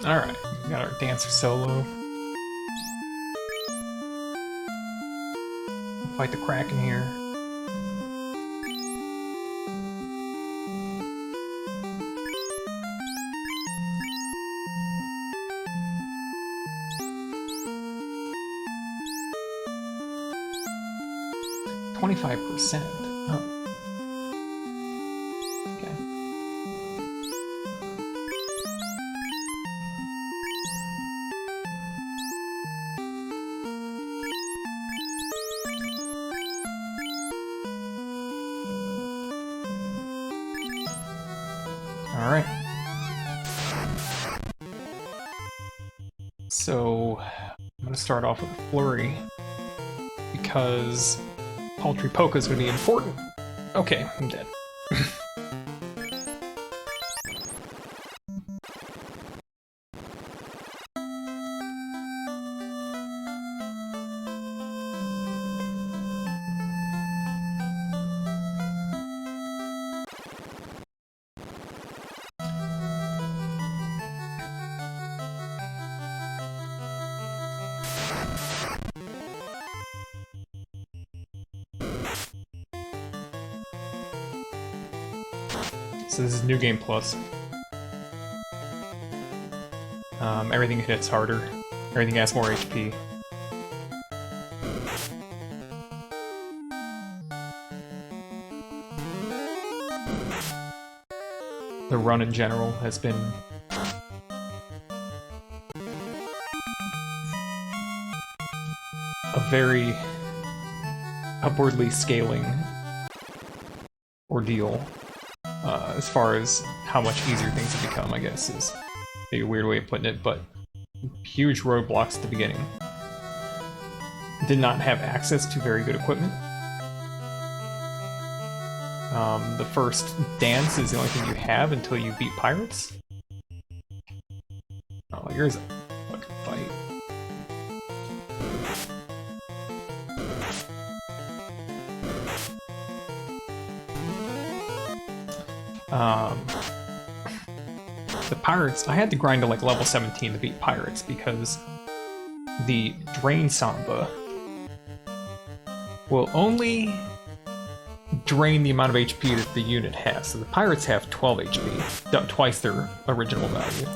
Alright, we got our dancer solo. Fight the Kraken here. %. Oh. Okay. All right. So I'm gonna start off with a flurry because Paltry Polka is gonna be important. Okay, I'm dead. So this is New Game Plus. Everything hits harder. Everything has more HP. The run in general has been a very upwardly scaling ordeal. As far as how much easier things have become, I guess, is a weird way of putting it, but huge roadblocks at the beginning. Did not have access to very good equipment. The first dance is the only thing you have until you beat pirates. Oh, here's a fucking fight. The pirates, I had to grind to like level 17 to beat pirates because the Drain Samba will only drain the amount of HP that the unit has. So the pirates have 12 HP, twice their original value.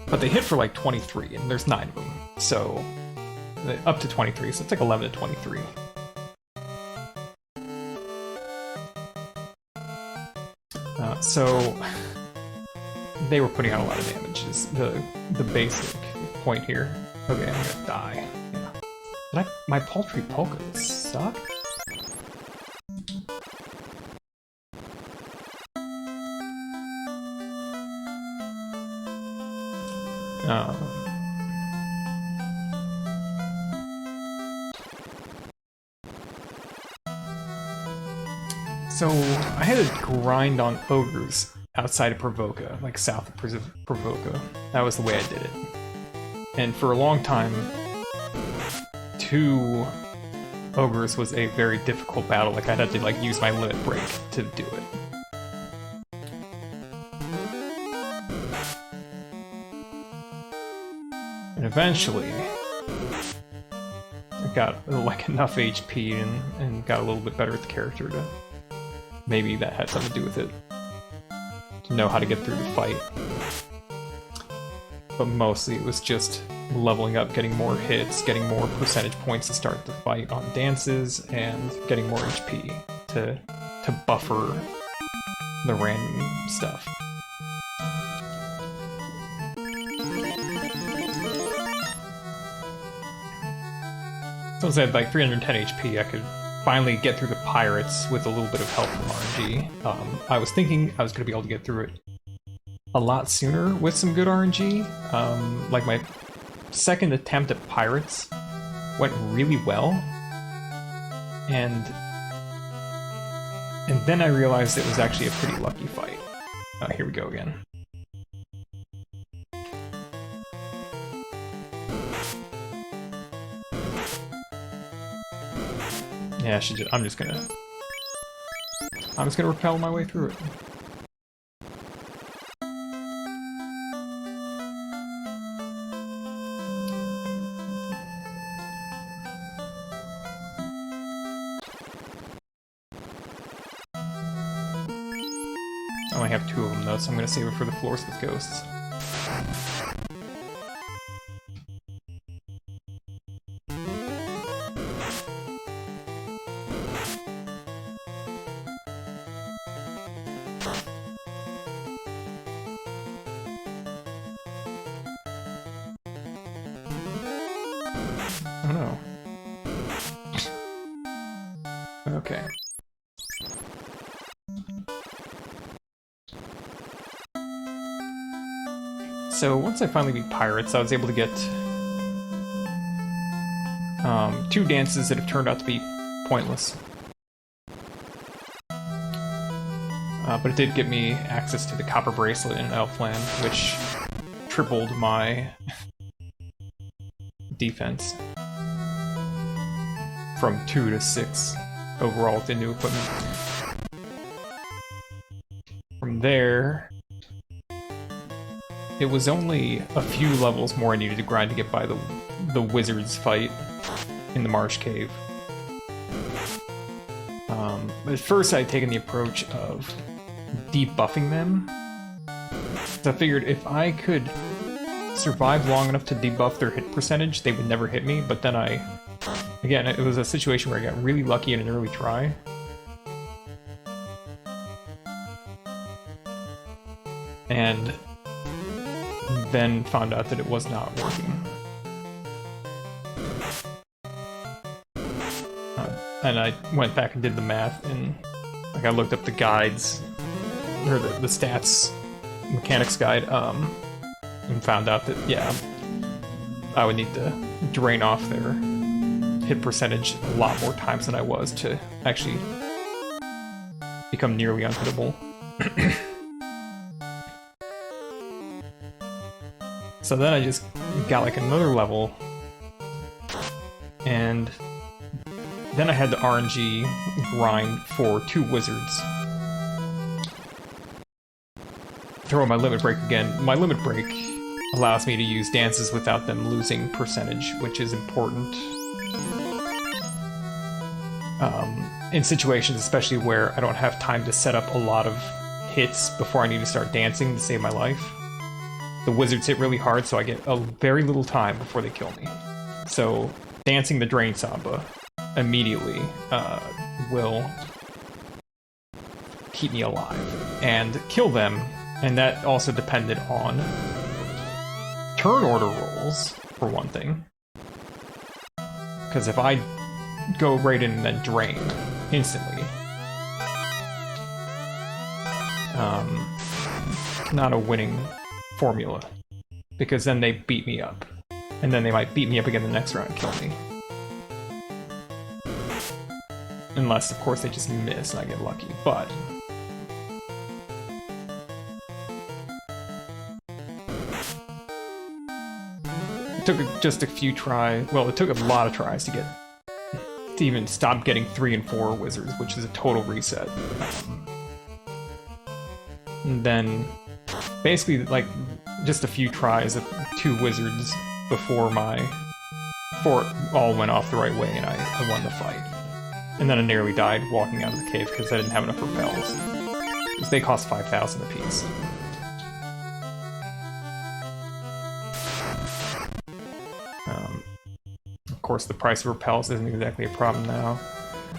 But they hit for like 23, and there's 9 of them. So, up to 23, so it's like 11 to 23. So they were putting out a lot of damage is the basic point here. Okay, I'm gonna die. Yeah. My Paltry Polka suck? So I had to grind on ogres outside of Provoca, like south of Provoca. That was the way I did it. And for a long time, 2 ogres was a very difficult battle. Like I'd have to like use my limit break to do it. And eventually, I got like enough HP and got a little bit better with the character to maybe that had something to do with it. To know how to get through the fight. But mostly it was just leveling up, getting more hits, getting more percentage points to start the fight on dances, and getting more HP to buffer the random stuff. So I had like 310 HP, I could finally get through the pirates with a little bit of help from RNG. I was thinking I was going to be able to get through it a lot sooner with some good RNG. Like my second attempt at pirates went really well, and then I realized it was actually a pretty lucky fight. Here we go again. Yeah, I'm just gonna repel my way through it. I only have 2 of them though, so I'm gonna save it for the floors with ghosts. Oh no. Okay. So once I finally beat pirates, I was able to get 2 dances that have turned out to be pointless. But it did get me access to the copper bracelet in Elfland, which tripled my defense from 2 to 6 overall with the new equipment. From there, it was only a few levels more I needed to grind to get by the wizards fight in the Marsh Cave. But at first I had taken the approach of debuffing them. So I figured if I could survive long enough to debuff their hit percentage, they would never hit me, but then again, it was a situation where I got really lucky in an early try. And then found out that it was not working. And I went back and did the math, and like I looked up the guides, or the stats mechanics guide, and found out that, yeah, I would need to drain off their hit percentage a lot more times than I was to actually become nearly unhittable. So then I just got like another level, and then I had the RNG grind for 2 wizards. Throw my limit break again. My limit break allows me to use dances without them losing percentage, which is important. In situations especially where I don't have time to set up a lot of hits before I need to start dancing to save my life. The wizards hit really hard, so I get a very little time before they kill me. So dancing the Drain Samba immediately will keep me alive and kill them, and that also depended on turn order rolls, for one thing. Because if I go right in and then drain instantly, not a winning formula, because then they beat me up, and then they might beat me up again the next round and kill me. Unless, of course, they just miss and I get lucky, but it took just a few tries. Well, it took a lot of tries to even stop getting 3 and 4 wizards, which is a total reset. And then basically, like, just a few tries of 2 wizards before it all went off the right way, and I won the fight. And then I nearly died walking out of the cave because I didn't have enough repels. Because they cost 5,000 apiece. Of course, the price of repels isn't exactly a problem now.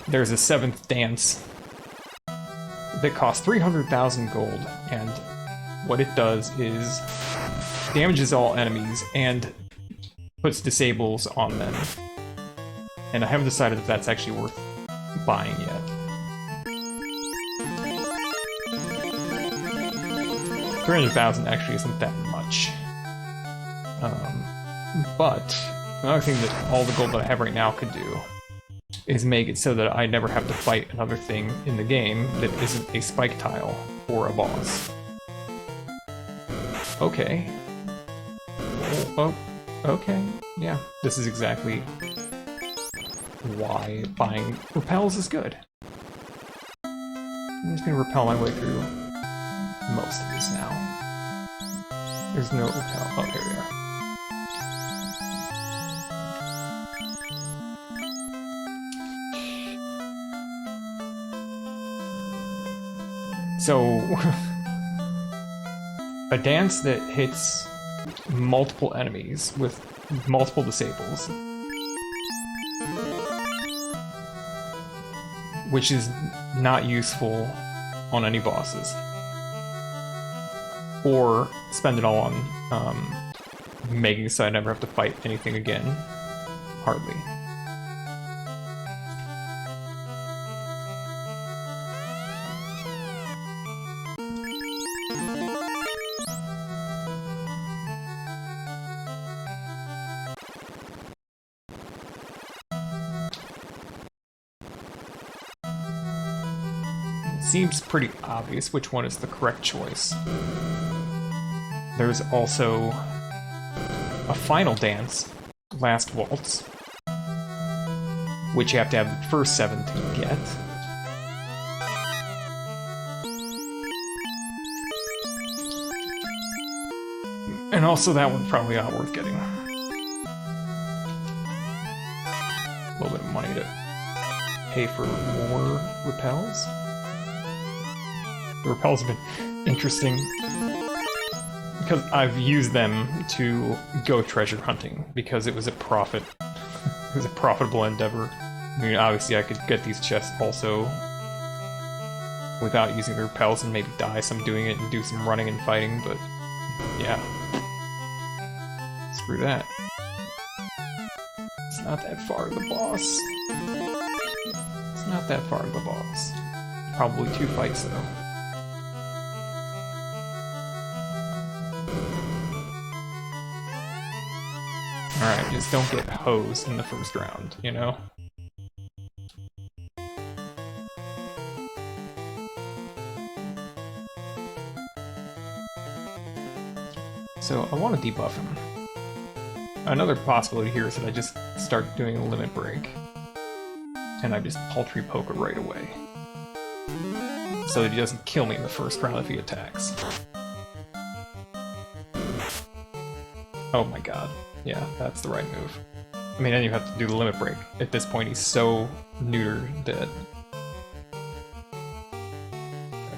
There's a 7th dance that costs 300,000 gold, and what it does is damages all enemies and puts disables on them. And I haven't decided if that's actually worth buying yet. 300,000 actually isn't that much. But another thing that all the gold that I have right now could do is make it so that I never have to fight another thing in the game that isn't a spike tile or a boss. Okay. Oh, okay. Yeah, this is exactly why buying repels is good. I'm just gonna repel my way through most of this now. There's no repel. Oh, there we are. So, A dance that hits multiple enemies with multiple disables. Which is not useful on any bosses. Or spend it all on making it so I never have to fight anything again. Hardly. Seems pretty obvious which one is the correct choice. There's also a final dance, Last Waltz, which you have to have the first 7 to get. And also that one's probably not worth getting. A little bit of money to pay for more repels. The repels have been interesting because I've used them to go treasure hunting because it was a profit. It was a profitable endeavor. I mean, obviously I could get these chests also without using the repels and maybe die some doing it and do some running and fighting, but yeah. Screw that. It's not that far to the boss. It's not that far to the boss. Probably 2 fights though. Alright, just don't get hosed in the first round, you know? So, I want to debuff him. Another possibility here is that I just start doing a limit break. And I just paltry poke it right away. So that he doesn't kill me in the first round if he attacks. Oh my god. Yeah, that's the right move. I mean, then you have to do the limit break. At this point, he's so neutered that...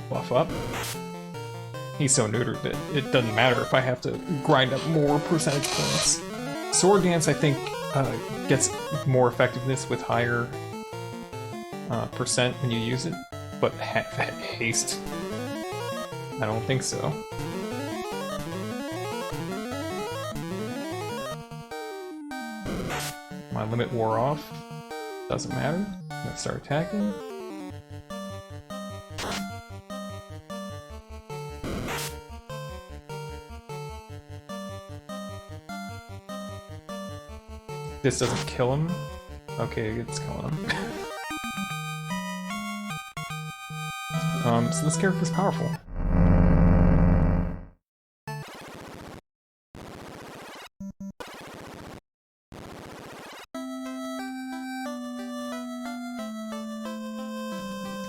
Buff up. He's so neutered that it doesn't matter if I have to grind up more percentage points. Sword Dance, I think, gets more effectiveness with higher percent when you use it, but haste, I don't think so. My limit wore off. Doesn't matter. I'm gonna start attacking. This doesn't kill him. Okay, it's killing him. So this character's powerful.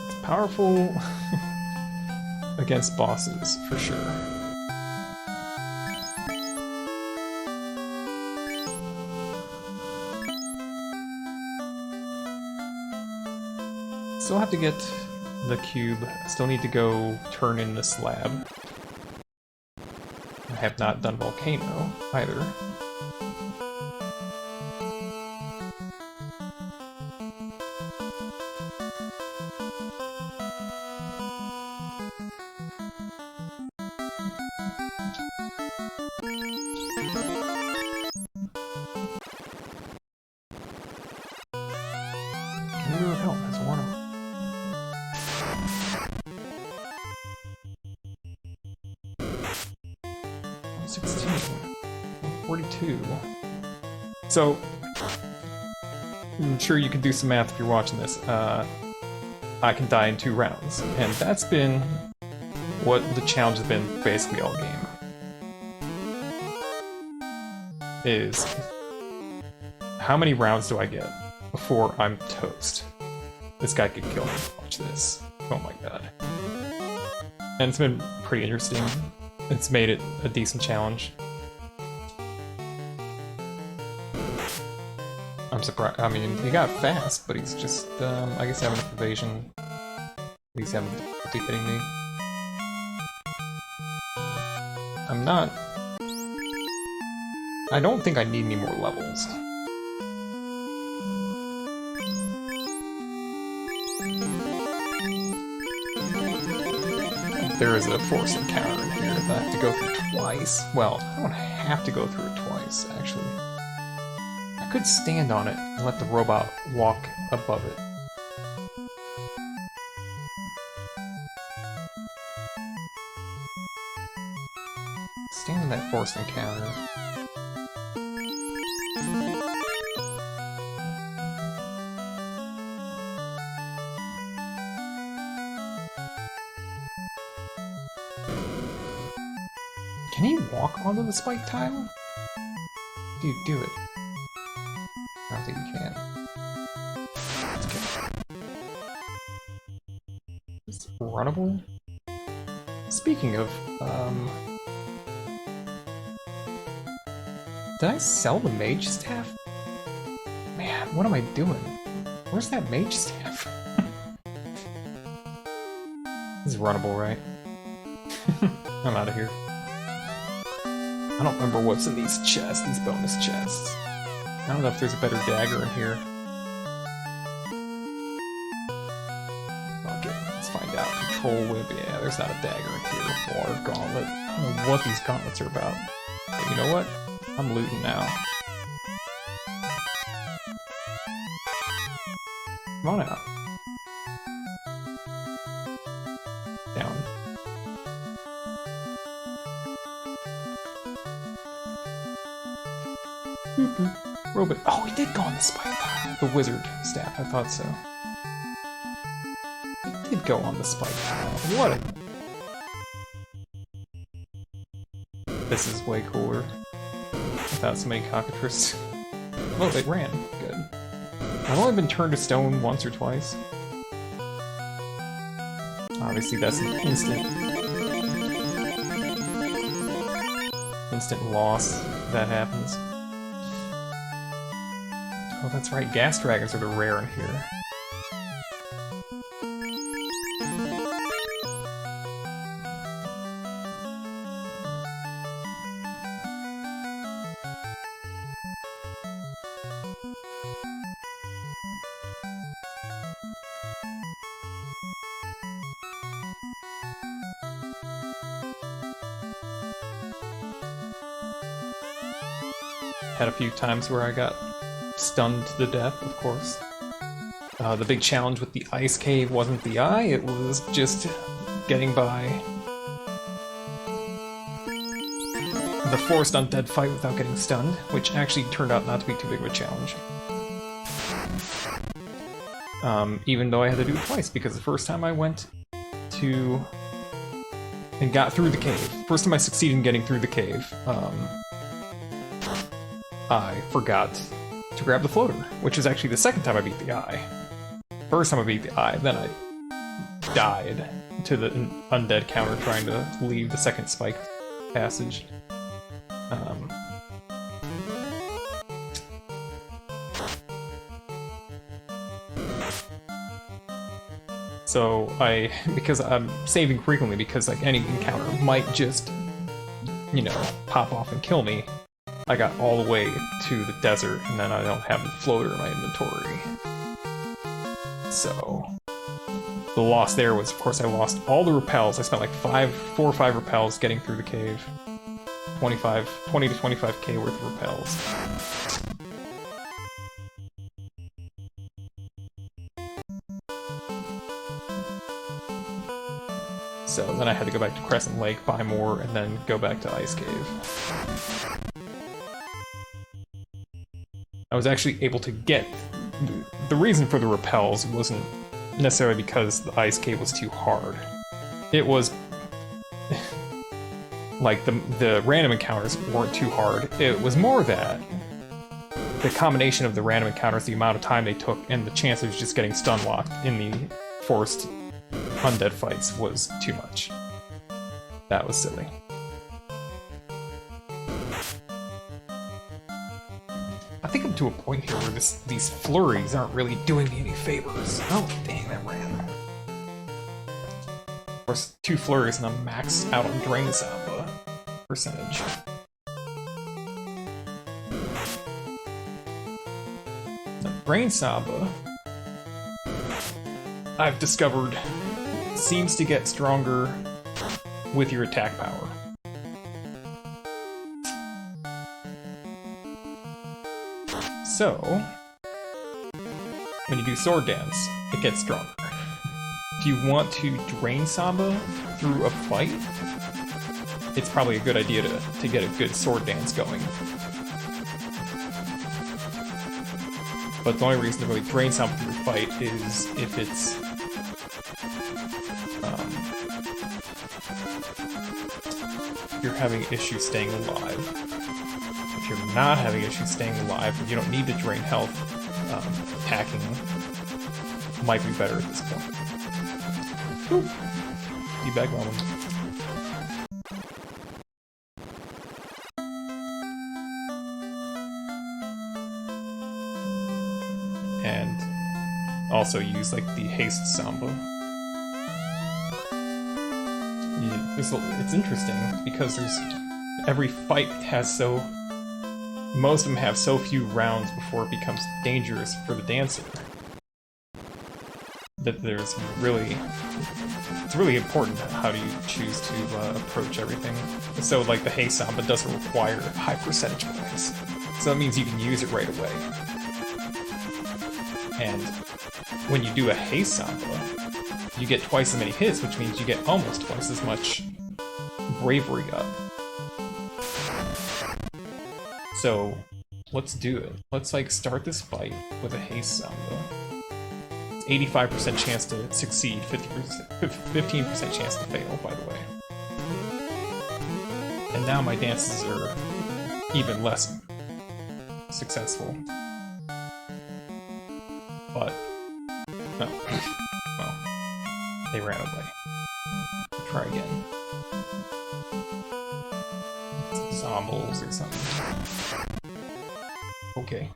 It's powerful against bosses, for sure. Still have to get the cube. Still need to go turn in the slab. I have not done Volcano either. So, I'm sure you can do some math if you're watching this. I can die in 2 rounds, and that's been what the challenge has been basically all game. Is how many rounds do I get before I'm toast? This guy could kill me. Watch this. Oh my god. And it's been pretty interesting. It's made it a decent challenge. I'm surprised. I mean, he got fast, but he's just, I guess having enough evasion. He's having difficulty hitting me. I'm not... I don't think I need any more levels. There is a force encounter in here that I have to go through twice. Well, I don't have to go through it twice, actually. I could stand on it and let the robot walk above it. Stand in that force encounter. Can he walk onto the spike tile? Do you do it? I don't think you can. Okay. It's runnable? Speaking of, did I sell the mage staff? Man, what am I doing? Where's that mage staff? This is runnable, right? I'm out of here. I don't remember what's in these chests, these bonus chests. I don't know if there's a better dagger in here. Fuck it, let's find out. Control whip, yeah, there's not a dagger in here. Water gauntlet. I don't know what these gauntlets are about. But you know what? I'm looting now. Come on out. Down. Robot. Oh, he did go on the spike tile. The wizard staff, I thought so. He did go on the spike tile. What a... This is way cooler. Without so many cockatrices. Oh, they ran. Good. I've only been turned to stone once or twice. Obviously, that's an instant loss if that happens. Oh, that's right. Gas dragons are the rare in here. Had a few times where I got stunned to death, of course. The big challenge with the ice cave wasn't the eye, it was just getting by the forced undead fight without getting stunned, which actually turned out not to be too big of a challenge. Even though I had to do it twice, because the first time I went to... and got through the cave. First time I succeeded in getting through the cave, I forgot to grab the floater, which is actually the second time I beat the eye. First time I beat the eye, then I died to the undead counter trying to leave the second spike passage. So because I'm saving frequently because like any encounter might just, you know, pop off and kill me, I got all the way to the desert, and then I don't have the floater in my inventory. So, the loss there was, of course, I lost all the repels. I spent like 4 or 5 repels getting through the cave. 20 to 25k worth of repels. So then I had to go back to Crescent Lake, buy more, and then go back to Ice Cave. I was actually able to get... The reason for the repels wasn't necessarily because the ice cave was too hard. It was... like, the random encounters weren't too hard. It was more that the combination of the random encounters, the amount of time they took, and the chance of just getting stun locked in the forced undead fights was too much. That was silly. I think I'm to a point here where these flurries aren't really doing me any favors. Oh, dang, that ran. Of course, 2 flurries and I'm maxed out on Drain Samba. percentage. Now, Drain Samba, I've discovered, seems to get stronger with your attack power. So, when you do Sword Dance, it gets stronger. If you want to drain Samba through a fight, it's probably a good idea to get a good Sword Dance going. But the only reason to really drain Samba through a fight is if it's if you're having issues staying alive. If you're not having issues staying alive, you don't need to drain health. Attacking might be better at this point. Oop. Debag moment. And also use like the haste Samba. It's interesting because every fight has most of them have so few rounds before it becomes dangerous for the dancer that it's really important how do you choose to approach everything. So like the haste Samba doesn't require high percentage points, so that means you can use it right away. And when you do a haste Samba, you get twice as many hits, which means you get almost twice as much bravery up. So let's do it. Let's like start this fight with a haste Samba. It's 85% chance to succeed, 15% chance to fail, by the way. And now my dances are even less successful. But no. Well, they ran away. Try again. Zombles or something. Okay.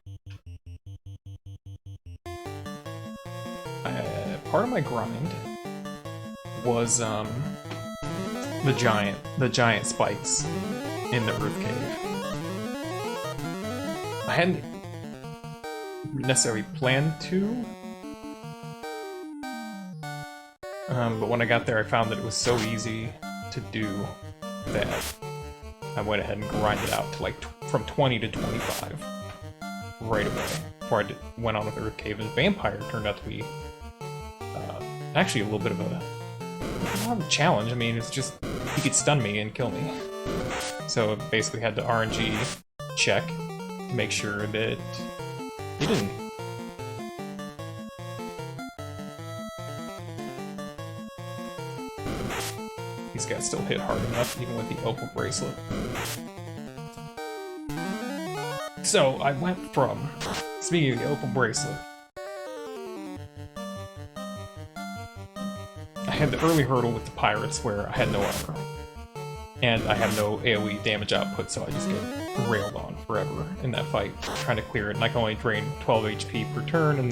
Part of my grind was the giant spikes in the Earth Cave. I hadn't necessarily planned to, but when I got there I found that it was so easy to do that I went ahead and grinded out to like from 20 to 25 right away before I went on with Earth Cave. And Vampire turned out to be actually a little bit of a challenge. I mean, it's just he could stun me and kill me, so I basically had to RNG check to make sure that he didn't. These guys still hit hard enough, even with the Opal Bracelet. So I went from, speaking of the Opal Bracelet, I had the early hurdle with the pirates where I had no armor. And I have no AoE damage output, so I just get railed on forever in that fight, trying to clear it. And I can only drain 12 HP per turn, and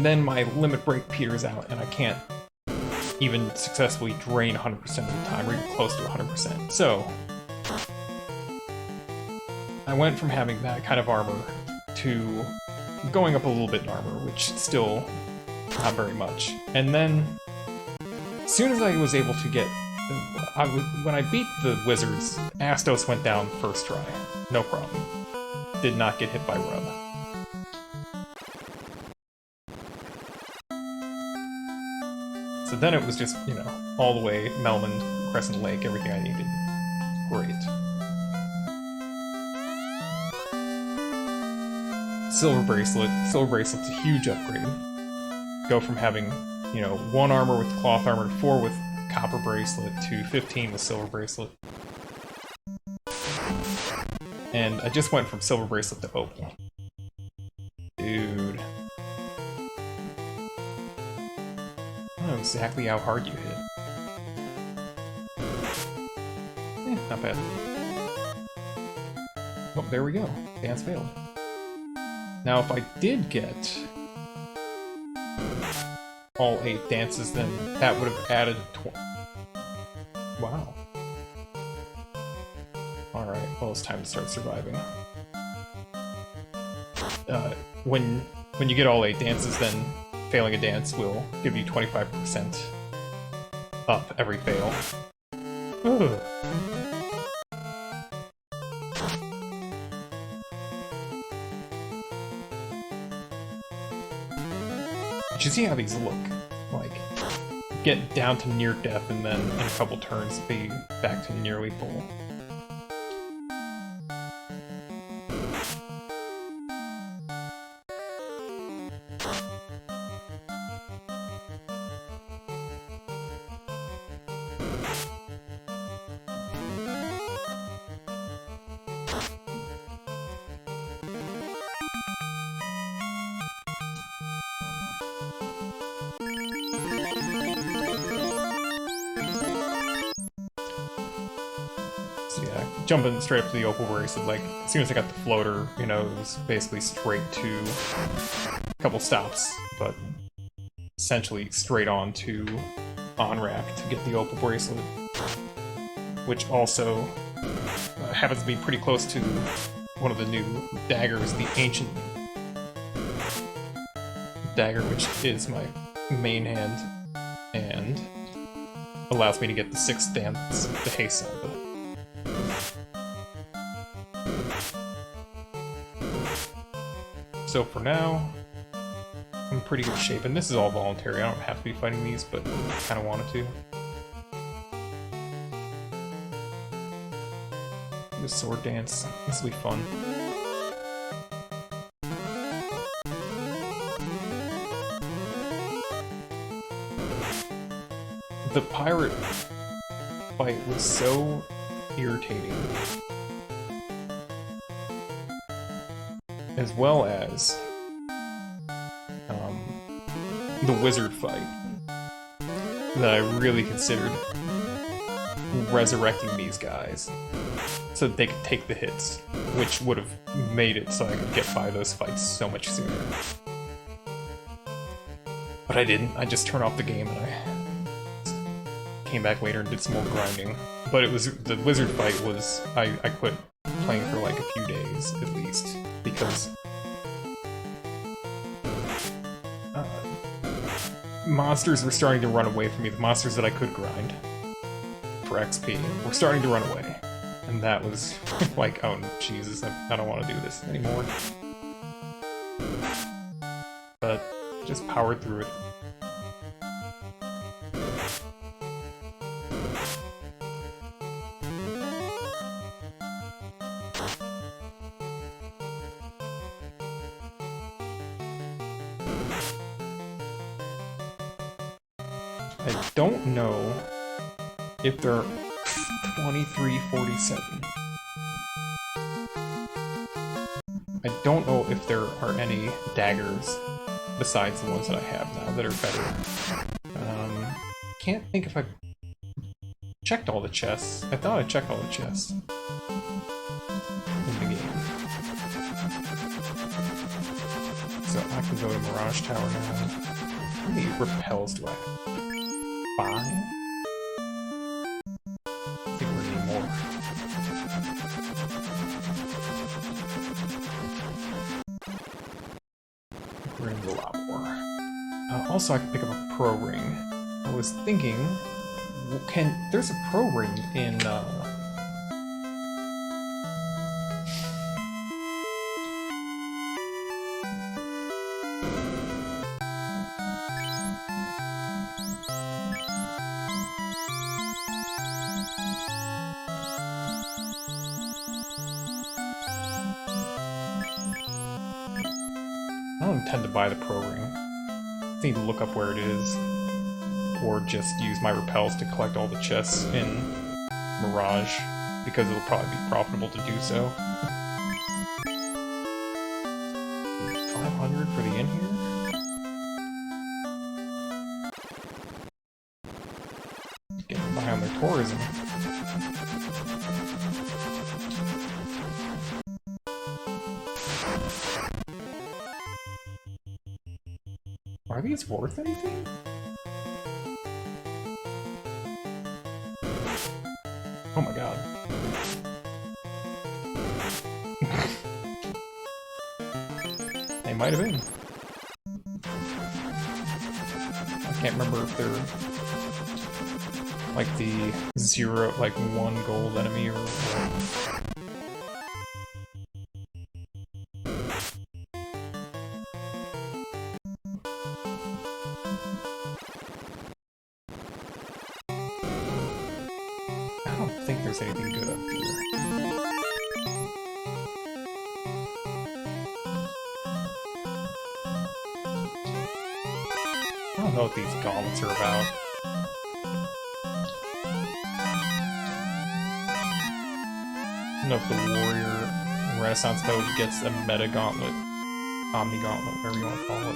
then my limit break peters out, and I can't even successfully drain 100% of the time, or even close to 100%. So I went from having that kind of armor to going up a little bit in armor, which still not very much. And then, as soon as I was able to get, when I beat the wizards, Astos went down first try, no problem. Did not get hit by Rub. So then it was just, you know, all the way Melmond, Crescent Lake, everything I needed. Great. Silver Bracelet. Silver Bracelet's a huge upgrade. Go from having, you know, 1 armor with cloth armor, 4 with copper bracelet, to 15 with silver bracelet. And I just went from silver bracelet to opal. Dude. I don't know exactly how hard you hit. Not bad. Oh, there we go. Dance failed. Now, if I did get all 8 dances, then that would have added wow. Alright, well it's time to start surviving. When you get all 8 dances, then failing a dance will give you 25% up every fail. Ugh. Did you see how these look? Like, get down to near death and then in a couple turns be back to nearly full. Jumping straight up to the Opal Bracelet, like, as soon as I got the floater, you know, it was basically straight to a couple stops, but essentially straight on to on-rack to get the Opal Bracelet, which also happens to be pretty close to one of the new daggers, the Ancient Dagger, which is my main hand, and allows me to get the 6th dance, the Haste Salva. So for now, I'm in pretty good shape, and this is all voluntary. I don't have to be fighting these, but I kind of wanted to. The sword dance, this will be fun. The pirate fight was so irritating. As well as the wizard fight that I really considered resurrecting these guys so that they could take the hits, which would have made it so I could get by those fights so much sooner. But I didn't. I just turned off the game and I came back later and did some more grinding. But it was the wizard fight was I quit playing for like a few days at least because monsters were starting to run away from me. The monsters that I could grind for XP were starting to run away. And that was like, oh Jesus, I don't want to do this anymore. But just powered through it. I don't know if they're 2347. I don't know if there are any daggers besides the ones that I have now that are better. Can't think if I checked all the chests. I thought I checked all the chests in the game. So I can go to Mirage Tower now. How many repels do I have? 5? I think we're getting more. We're gonna do a lot more. Also, I can pick up a pro ring. I was thinking, there's a pro ring in, I don't intend to buy the pro ring. I need to look up where it is, or just use my repels to collect all the chests in Mirage, because it'll probably be profitable to do so. 500 for the inn here? Getting by on their tourism. Are these worth anything? Oh my god. They might have been. I can't remember if they're like the 0, like 1 gold enemy or what. I don't think there's anything good up here. I don't know what these gauntlets are about. I don't know if the warrior Renaissance mode gets a meta gauntlet, Omni gauntlet, whatever you want to call it.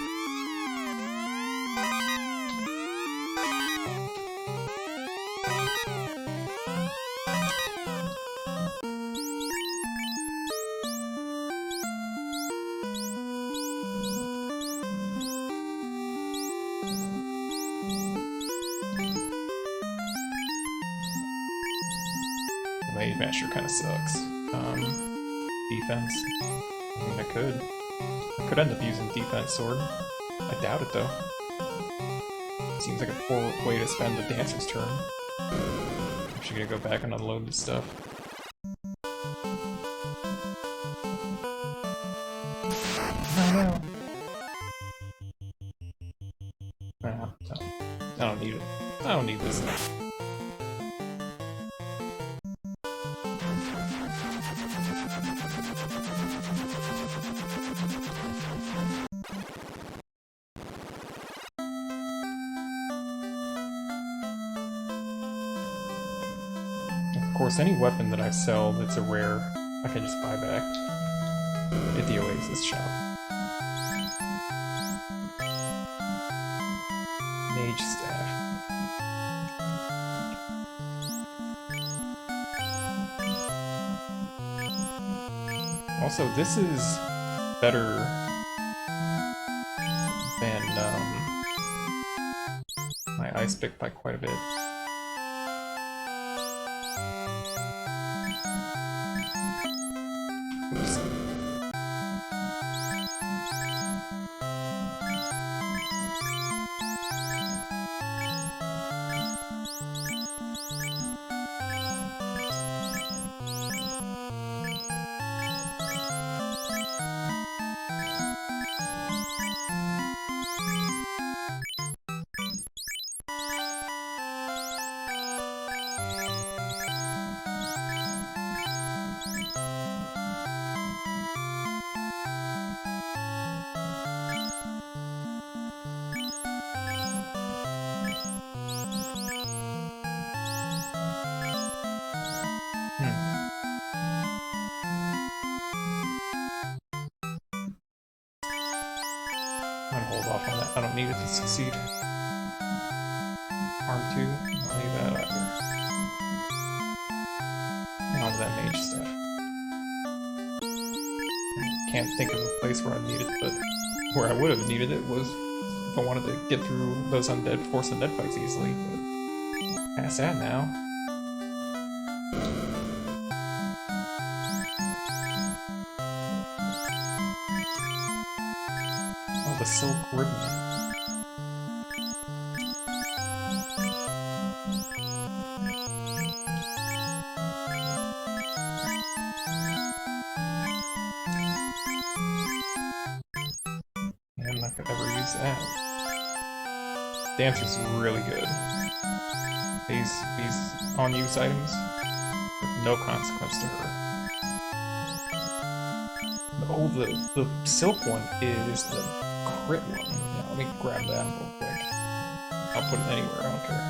Mage Master kind of sucks. Defense. I mean, I could end up using Defense Sword. I doubt it though. Seems like a poor way to spend the Dancer's turn. I'm actually gonna go back and unload this stuff. Oh no. I don't need it. I don't need this stuff. Of course, any weapon that I sell that's a rare, I can just buy back at the Oasis shop. Mage Staff. Also, this is better than my Ice Pick by quite a bit. Oops. I'm gonna hold off on that. I don't need it to succeed. Arm 2, I don't need that either. And onto that Mage Staff. I can't think of a place where I need it, but where I would have needed it was if I wanted to get through those Force Undead fights easily, but past that now. Oh, the Silk Ribbon. I'm not gonna ever use that. Dancer's really good. These on-use items with no consequence to her. Oh, the silk one is the crit one. Yeah, let me grab that real quick. I'll put it anywhere, I don't care.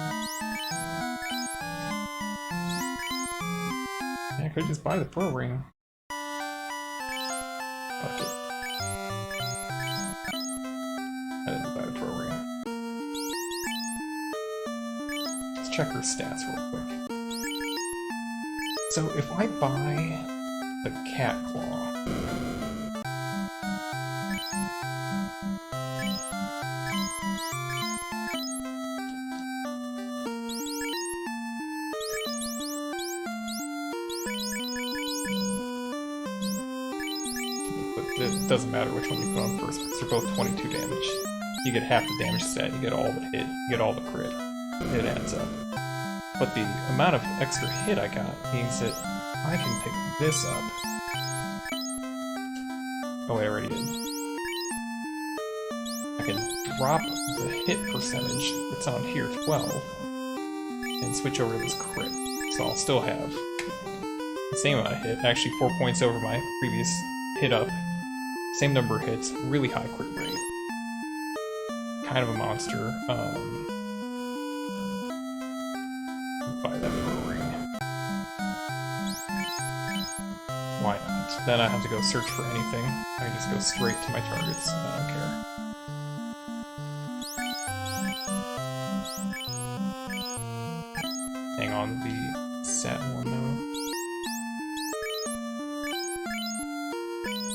Yeah, I could just buy the Pearl Ring. Fuck it. I didn't buy the Pearl Ring. Let's check her stats real quick. So if I buy the Cat Claw, It doesn't matter which one you put on first, because they're both 22 damage. You get half the damage stat, you get all the hit, you get all the crit. It adds up. But the amount of extra hit I got means that I can pick this up. Oh, I already did. I can drop the hit percentage that's on here, 12, and switch over to this crit. So I'll still have the same amount of hit, actually 4 points over my previous hit up. Same number of hits, really high crit rate. Kind of a monster. Buy that for a ring. Why not? Then I have to go search for anything. I can just go straight to my targets. I don't care. Hang on, the sat one though.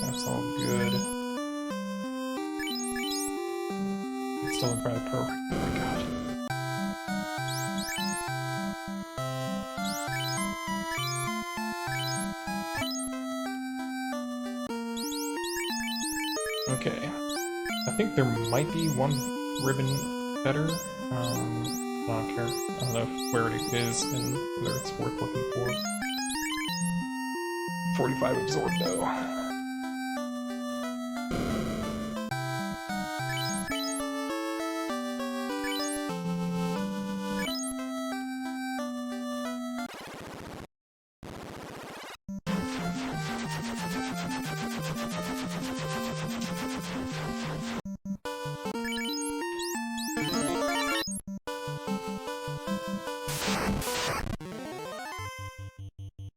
That's all good. It's still in private pro. Oh my god. Okay. I think there might be one ribbon better. I don't care. I don't know where it is and whether it's worth looking for. 45 absorb though.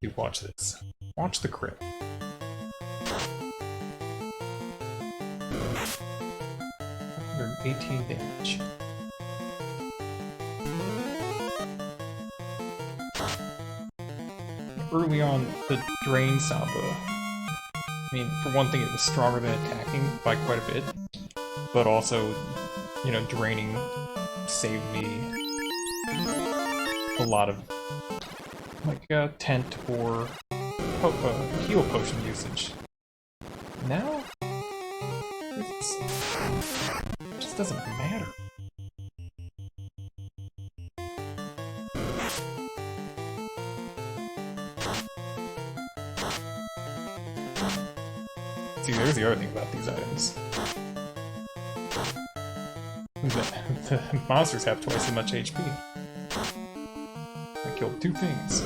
Dude, watch this. Watch the crit. 118 damage. Early on, the Drain Samba, I mean, for one thing, it was stronger than attacking by quite a bit, but also, you know, draining saved me a lot of, like, tent or heal potion usage. Now, it just doesn't matter. See, there's the other thing about these items. The monsters have twice as much HP. I killed 2 things.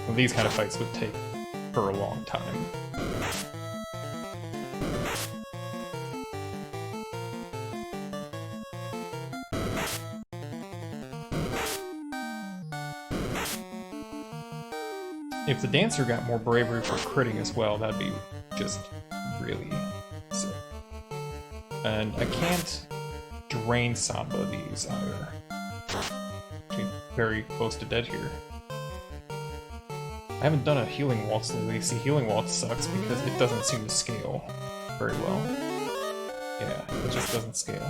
Well, these kind of fights would take for a long time. If the Dancer got more bravery for critting as well, that'd be just really sick. And I can't Drain Samba these either. Actually, very close to dead here. I haven't done a Healing Waltz lately. See, Healing Waltz sucks because it doesn't seem to scale very well. Yeah, it just doesn't scale.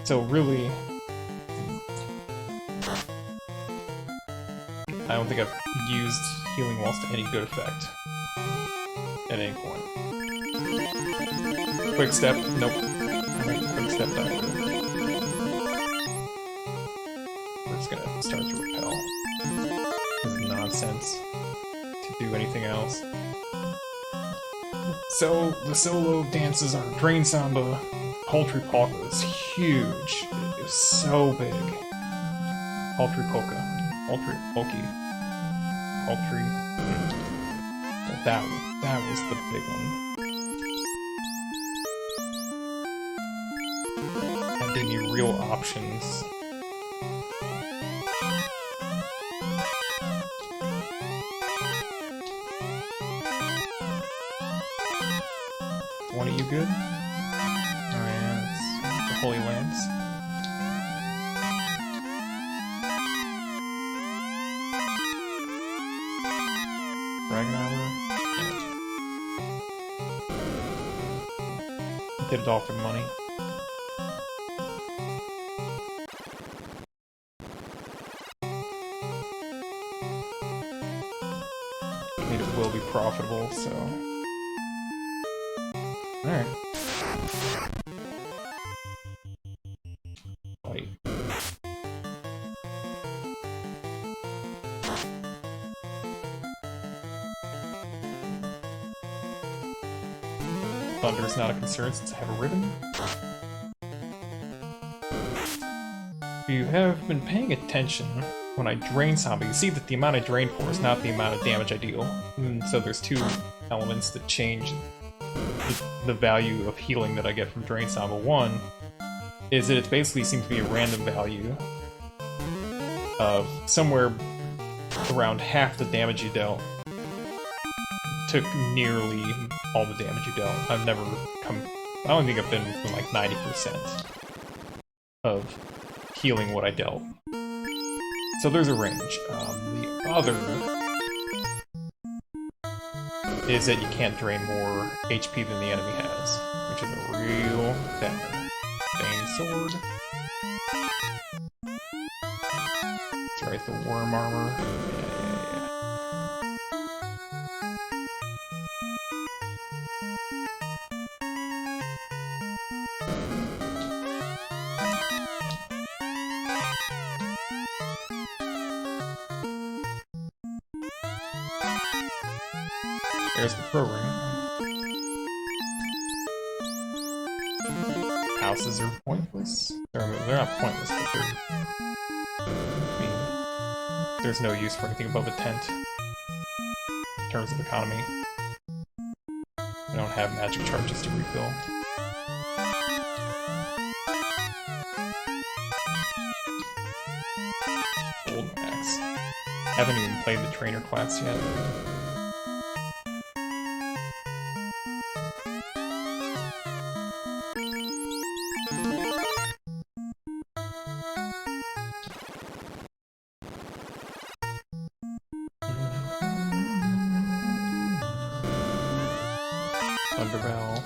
So really, I don't think I've used Healing Waltz to any good effect at any point. Quick step, nope. Quick step either. We're just gonna start to repel. This is nonsense to do anything else. So the solo dances are Drain Samba. Paltry Polka is huge. It is so big. Paltry Polka. Paltry Polky. Paltry. That was the big one. That gave me real options. One of you good? Oh yeah, it's a fully lands. Dragon armor. Did it all for money. I mean, it will be profitable, so. Alright. Fight. Thunder is not a concern since I have a ribbon. If you have been paying attention, when I drain somebody, you see that the amount I drain for is not the amount of damage I deal. And so there's two elements that change the value of healing that I get from Drain Samba. One is that it basically seems to be a random value of somewhere around half the damage you dealt took nearly all the damage you dealt. I've never come... I don't think I've been within like 90% of healing what I dealt. So there's a range. The other is that you can't drain more HP than the enemy has, which is a real bummer. Bane Sword. That's right, the Worm Armor. There's the program. Houses are pointless. They're not pointless, but they're... I mean, there's no use for anything above a tent in terms of economy. I don't have magic charges to refill. Gold Max. Haven't even played the trainer class yet. Thunderbell.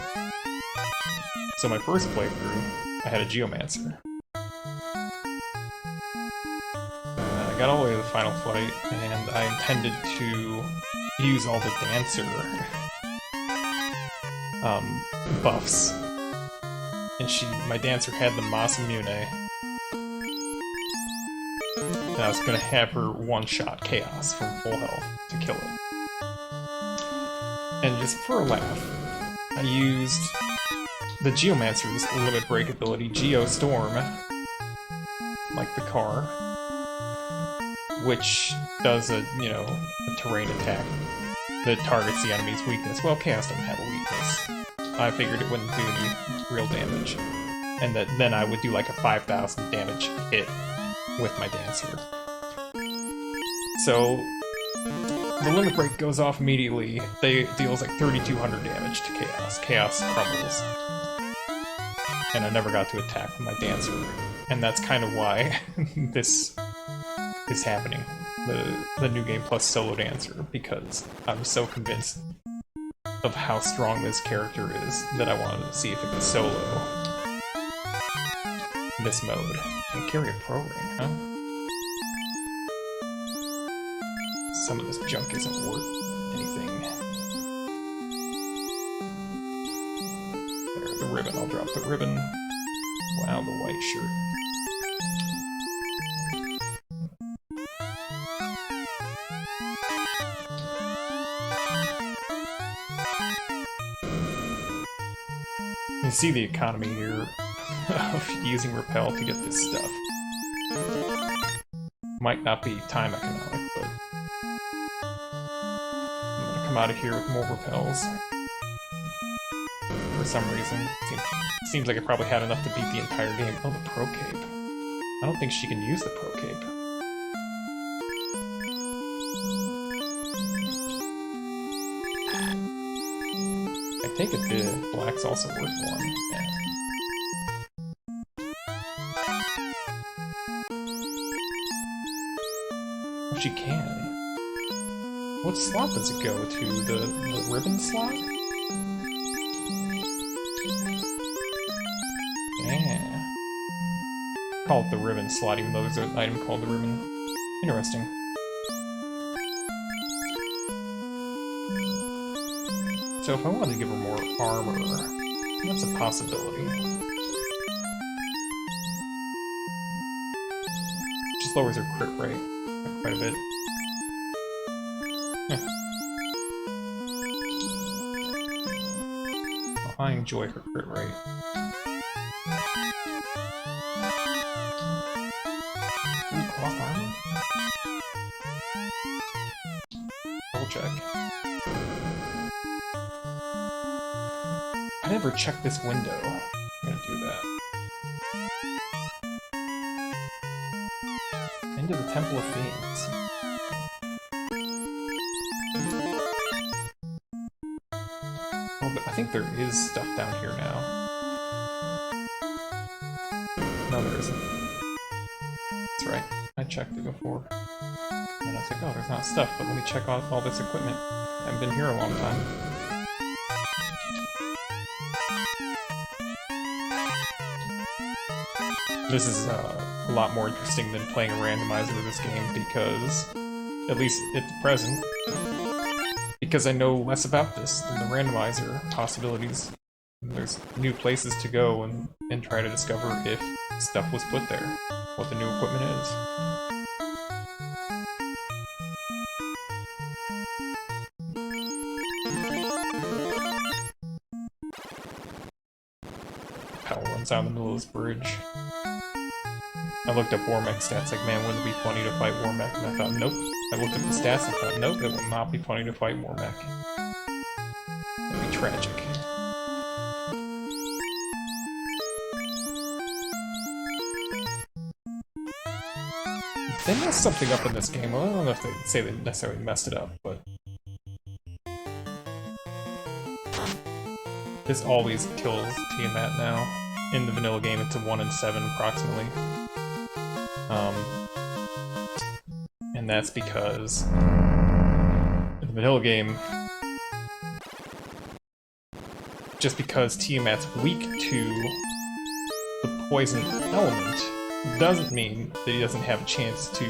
So my first playthrough, I had a Geomancer. I got all the way to the final fight, and I intended to use all the Dancer buffs. And my Dancer had the Masamune. And I was gonna have her one-shot Chaos from full health to kill it. And just for a laugh, I used the Geomancer's limit break ability, Geostorm, like the car, which does a terrain attack that targets the enemy's weakness. Well, Chaos doesn't have a weakness. I figured it wouldn't do any real damage, and that then I would do like a 5,000 damage hit with my Dancer. So the limit break goes off immediately. They deals like 3,200 damage to Chaos. Chaos crumbles. And I never got to attack with my Dancer. And that's kind of why this is happening. The New Game Plus solo Dancer, because I'm so convinced of how strong this character is that I wanted to see if it could solo this mode. And carry a pro ring, huh? Some of this junk isn't worth anything. There, the ribbon. I'll drop the ribbon. Wow, the white shirt. You see the economy here of using Repel to get this stuff. Might not be time economic, but I'm gonna come out of here with more Repels. For some reason. Seems like I probably had enough to beat the entire game. Oh, the Pro Cape. I don't think she can use the Pro Cape. I take it the black's also worth one. Yeah. she can. What slot does it go to? The ribbon slot? Yeah. Call it the ribbon slot, even though there's an item called the ribbon. Interesting. So if I wanted to give her more armor, that's a possibility. Just lowers her crit rate quite a bit. Yeah. Oh, I enjoy her crit rate. Ooh, cloth armor? Double check. I never checked this window. I'm gonna do that. Into the Temple of Fiends. Oh, but I think there is stuff down here now. No, there isn't. That's right. I checked it before. And I was like, oh, there's not stuff, but let me check out all this equipment. I haven't been here a long time. This is a lot more interesting than playing a randomizer of this game because, at least at the present, because I know less about this than the randomizer possibilities. There's new places to go and try to discover if stuff was put there, what the new equipment is. Power runs out in the middle of this bridge. I looked up Warmech stats, like, man, wouldn't it be funny to fight Warmech? And I thought, nope. I looked up the stats and thought, nope, it will not be funny to fight Warmech. That'd be tragic. They messed something up in this game. Well, I don't know if they say they necessarily messed it up, but... This always kills Tiamat now. In the vanilla game, it's a 1 in 7 approximately. And that's because in the vanilla game, just because Tiamat's weak to the poison element doesn't mean that he doesn't have a chance to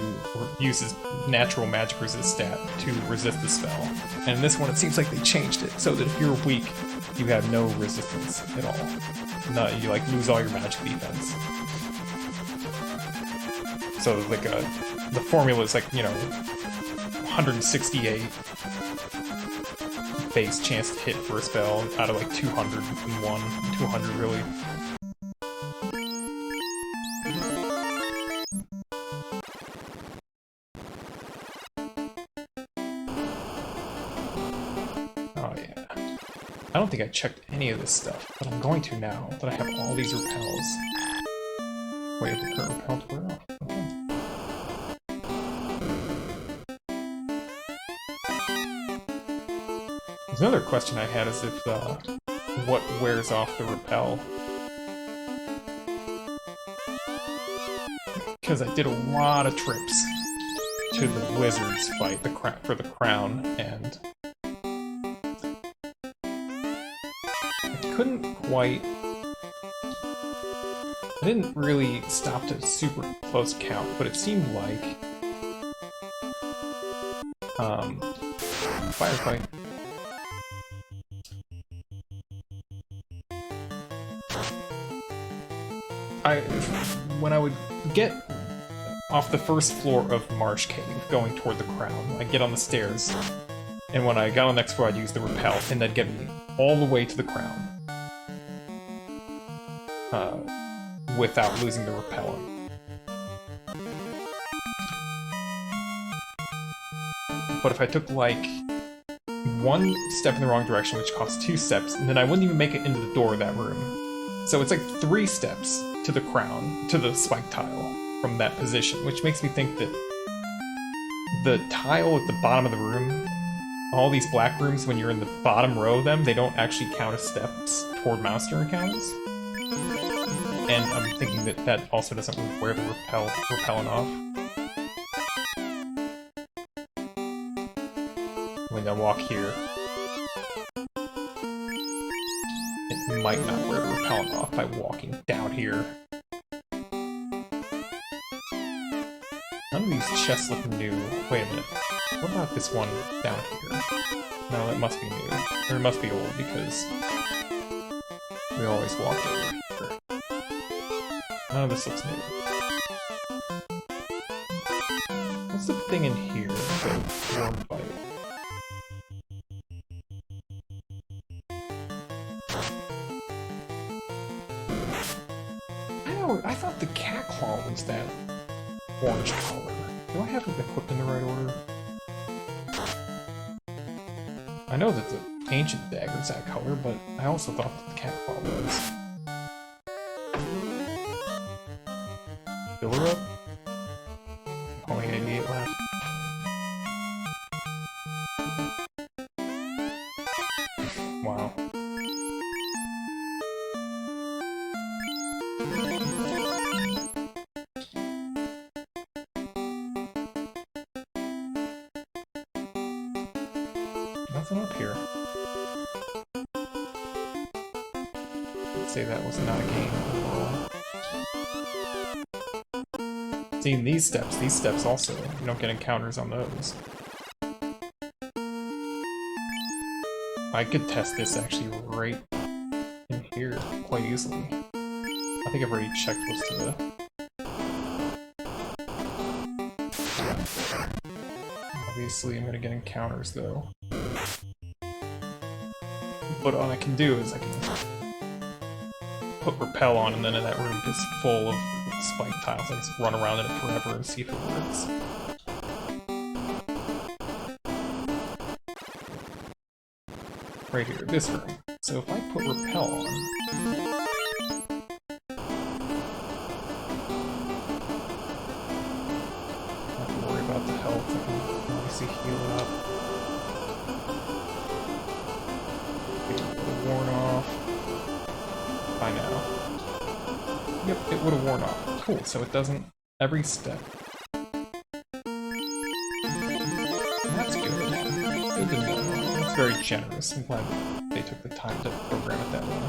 use his natural magic resist stat to resist the spell. And in this one, it seems like they changed it so that if you're weak, you have no resistance at all. No, you like lose all your magic defense. So like the formula is like, you know, 168 base chance to hit for a spell out of like 201, 200 really. Oh yeah. I don't think I checked any of this stuff, but I'm going to now that I have all these repels. Wait, the current repel to wear off. Okay. There's another question I had is if what wears off the repel. Because I did a lot of trips to the wizards fight for the crown, and I couldn't quite. I didn't really stop to super close count, but it seemed like firefight. When I would get off the first floor of Marsh Cave, going toward the crown, I'd get on the stairs, and when I got on the next floor, I'd use the repel, and that'd get me all the way to the crown. Without losing the repellent. But if I took, like, one step in the wrong direction, which costs 2 steps, and then I wouldn't even make it into the door of that room. So it's like 3 steps to the crown, to the spike tile, from that position, which makes me think that the tile at the bottom of the room, all these black rooms, when you're in the bottom row of them, they don't actually count as steps toward Mouster encounters. And I'm thinking that that also doesn't wear the repellent off. having to walk here. It might not wear the repellent off by walking down here. None of these chests look new. Wait a minute. What about this one down here? No, that must be new. Or it must be old because we always walk over here. None of this looks new. What's the thing in here? The worm bite. I thought the cat claw was that orange color. Do I have it equipped in the right order? I know that the ancient dagger is that color, but I also thought that the cat claw was. Fill her up? Only an idiot left. Wow. Nothing up here. I'd say that was not a game overall. See, these steps also, you don't get encounters on those. I could test this actually right in here quite easily. I think I've already checked most of the... Obviously, I'm gonna get encounters though. What I can do is I can put repel on, and then in that room is full of spike tiles. I just run around in it forever and see if it works. Right here, this room. So if I put repel on, I don't have to worry about the health. I can obviously heal it up. Worn off by now. Yep, it would have worn off. Cool, so it doesn't every step. That's good. Good to know. It's very generous. I'm glad they took the time to program it that way.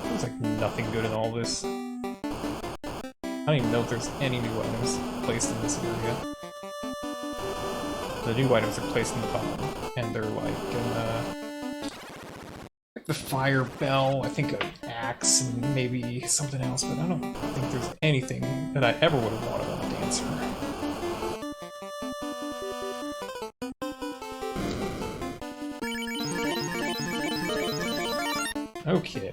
There's like nothing good in all this. I don't even know if there's any new items placed in this area. The new items are placed in the bottom, and they're like the fire bell, I think an axe, and maybe something else, but I don't think there's anything that I ever would have wanted on a dancer. Okay.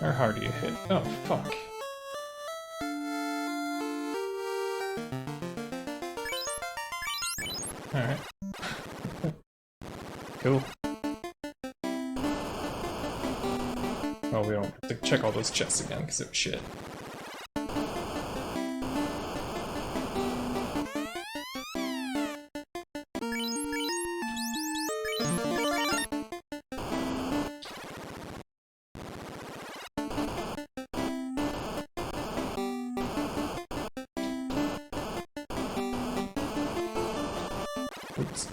How hard do you hit? Oh, fuck. Alright. Cool. Oh, we don't have to check all those chests again, because they're shit. Oops.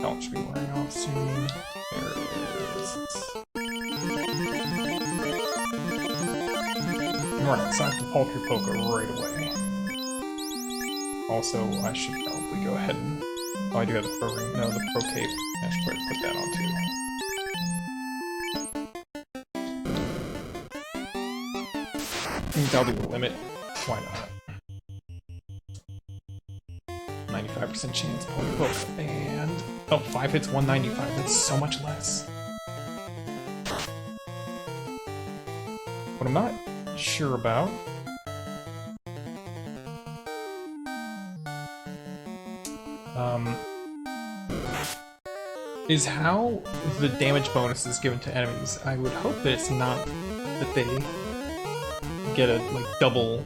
Belt should be wearing off soon. There it is. Right, so I have to Paltry Polka right away. Also, I should probably go ahead and... Oh, I do have the Pro Ring. No, the Pro Cape. I should probably put that on too. I think that'll be the limit. Why not? 95% chance, Paltry Polka, and... Oh, 5 hits, 195. That's so much less. What I'm not sure about is how the damage bonus is given to enemies. I would hope that it's not that they get a like double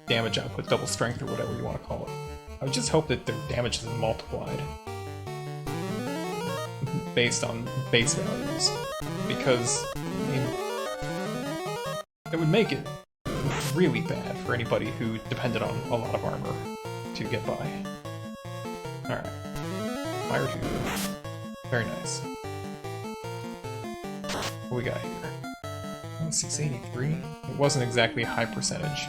damage output, double strength, or whatever you want to call it. I would just hope that their damage is multiplied based on base values, because I mean, it would make it really bad for anybody who depended on a lot of armor to get by. Alright. Fire 2. Very nice. What we got here? 683? It wasn't exactly a high percentage.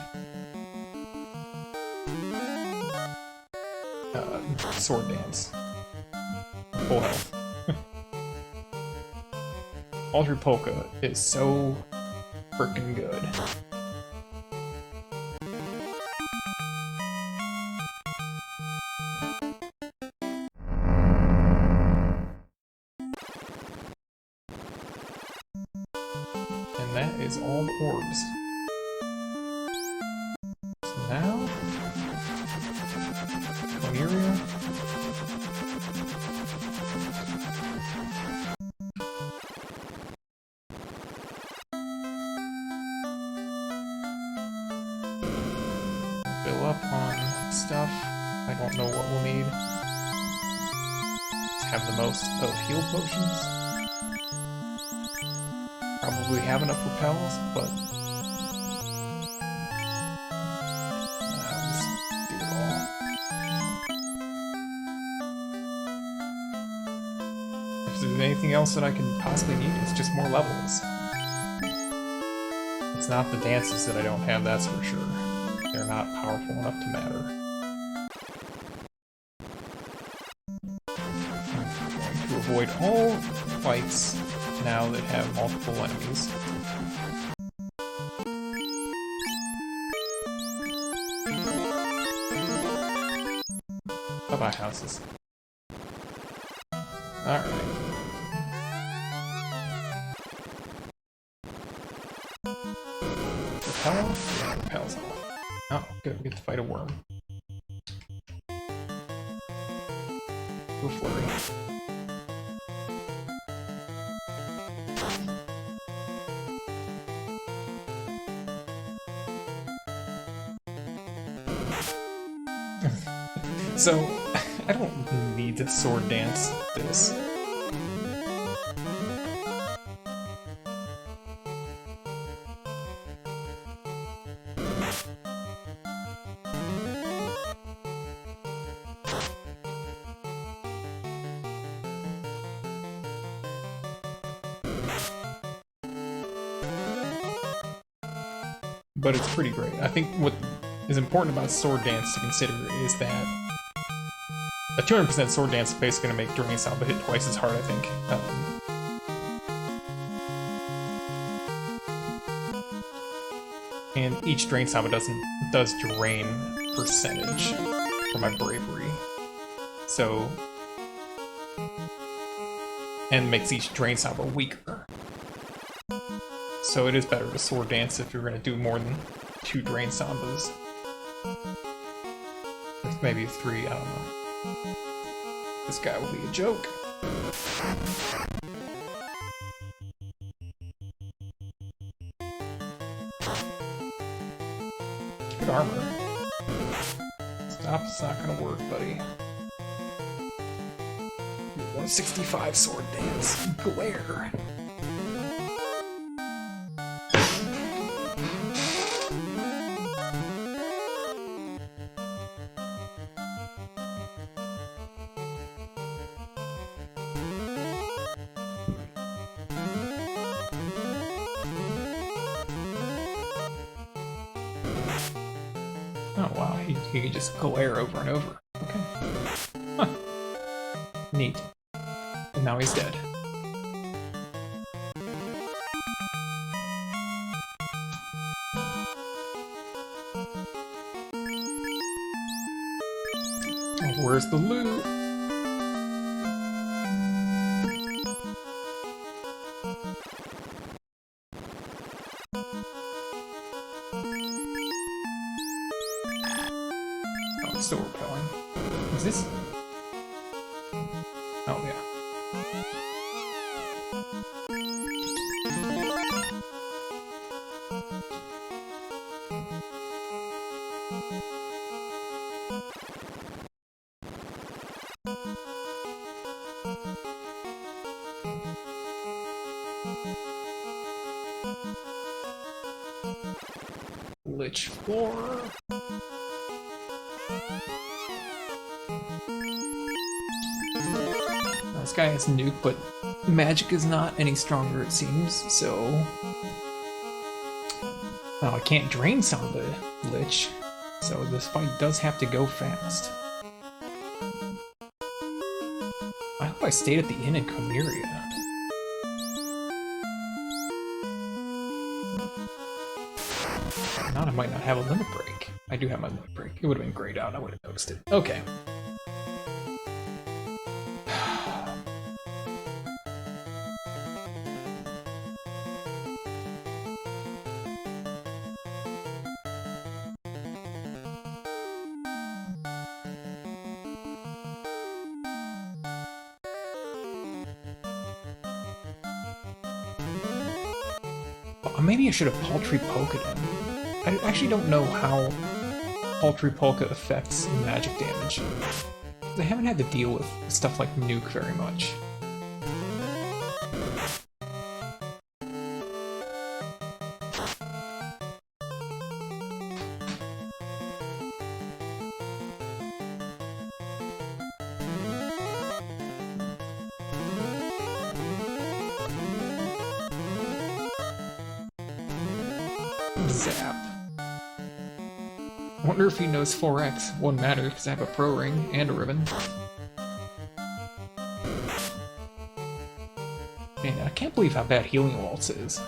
Sword Dance. Full health. Paltry Polka is so frickin' good. And that is all the orbs. So now... Coneria. Fill up on stuff. I don't know what we'll need. Have the most of heal potions. Probably have enough repels, but just do it all. If there's anything else that I can possibly need, it's just more levels. It's not the dances that I don't have, that's for sure. They're not powerful enough to matter. I'm going to avoid all fights now that have multiple enemies. Bye-bye, houses. Alright. Repel? Yeah, repel's off. Oh, good, we get to fight a worm. Go flurry. So, I don't need to sword dance this. But it's pretty great. I think what is important about sword dance to consider is that a 200% sword dance is basically going to make Drain Samba hit twice as hard, I think. And each Drain Samba does drain percentage for my bravery. So... and makes each Drain Samba weaker. So it is better to sword dance if you're going to do more than 2 Drain Sambas. Maybe 3, I don't know. This guy will be a joke. Good armor. Stop, it's not gonna work, buddy. 165 sword dance. Glare. he can just glare over and over. Okay. Huh. Neat. And now he's dead. Oh, where's the loot? Oh, it's still repelling. Is this? Oh, yeah. Lich floor. This guy has nuke, but magic is not any stronger, it seems, so... Oh, I can't drain some of the Lich, so this fight does have to go fast. I hope I stayed at the inn in Comeria. If not, I might not have a limit break. I do have my limit break. It would have been grayed out, I would have noticed it. Okay. Maybe I should have Paltry Polka him. I actually don't know how Paltry Polka affects magic damage. I haven't had to deal with stuff like nuke very much. Zap. I wonder if he knows 4x. Wouldn't matter because I have a pro ring and a ribbon. Man, I can't believe how bad Healing Waltz is.